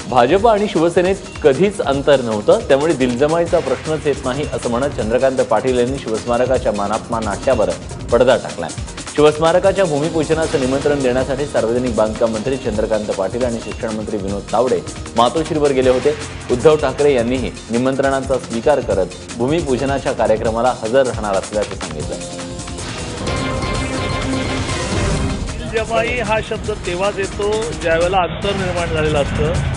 भाजप आणि शिवसेनेत कधीच अंतर नव्हतं, त्यामुळे दिलजमाईचा प्रश्नच येत नाही असं म्हणत चंद्रकांत पाटील यांनी शिवस्मारकाच्या मानात्मा नाट्यावर पडदा टाकलाय। शिवस्मारकाच्या भूमिपूजनाचं निमंत्रण देण्यासाठी सार्वजनिक बांधकाम मंत्री चंद्रकांत पाटील आणि शिक्षण मंत्री विनोद तावडे मातोश्रीवर गेले होते। उद्धव ठाकरे यांनीही निमंत्रणाचा स्वीकार करत भूमिपूजनाच्या कार्यक्रमाला हजर राहणार असल्याचं सांगितलं। दिलजमाई हा शब्द तेव्हाच येतो ज्यावेळेला अंतर निर्माण झालेलं असतं।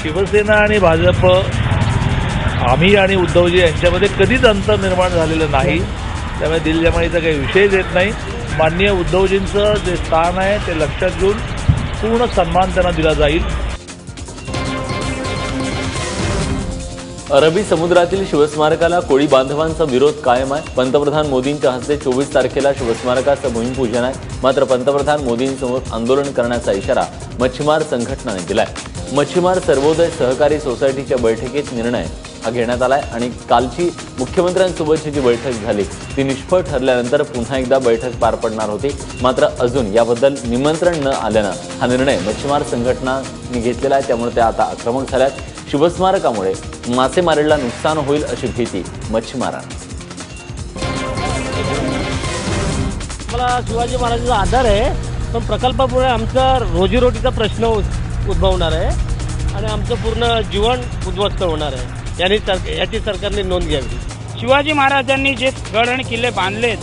शिवसेना आणि भाजप, आम्ही आणि उद्धवजी यांच्यामध्ये कधीच अंतर निर्माण झालेलं नाही, त्यामुळे दिलजमाईचा काही विषयच येत नाही। माननीय उद्धवजींचं जे स्थान आहे ते लक्षात घेऊन पूर्ण सन्मान त्यांना दिला जाईल। अरबी समुद्रातील शिवस्मारकाला कोळी बांधवांचा विरोध कायम आहे। पंतप्रधान मोदींच्या हस्ते 24 तारखेला शिवस्मारकाचं भूमिपूजन आहे, मात्र पंतप्रधान मोदींसमोर आंदोलन करण्याचा इशारा मच्छीमार संघटनेने दिलाय। मच्छीमार सर्वोदय सहकारी सोसायटीच्या बैठकीत निर्णय घेण्यात आलाय आणि कालची मुख्यमंत्र्यांसोबतची जी बैठक झाली ती निष्फळ ठरल्यानंतर पुन्हा एकदा बैठक पार पडणार होती, मात्र अजून याबद्दल निमंत्रण न आल्यानं हा निर्णय मच्छीमार संघटनांनी घेतलेला आहे। त्यामुळे त्या आता आक्रमक झाल्यात। शिवस्मारकामुळे मासेमारीला नुकसान होईल अशी भीती मच्छीमारांना। मला शिवाजी महाराजांचा आदर आहे, पण प्रकल्पामुळे आमचा रोजीरोटीचा प्रश्न उद्भवणार आहे आणि आमचं पूर्ण जीवन उद्ध्वस्त होणार आहे। याची सरकारने नोंद घ्यावी। शिवाजी महाराजांनी जे गड आणि किल्ले बांधलेत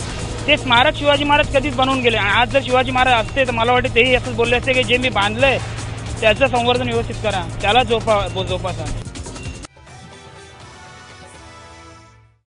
ते स्मारक शिवाजी महाराज कधीच बनवून गेले। आज जर शिवाजी महाराज असते तर मला वाटते तेही असंच बोलले असते की जे मी बांधलंय त्याचं संवर्धन व्यवस्थित करा, त्याला जोपासा।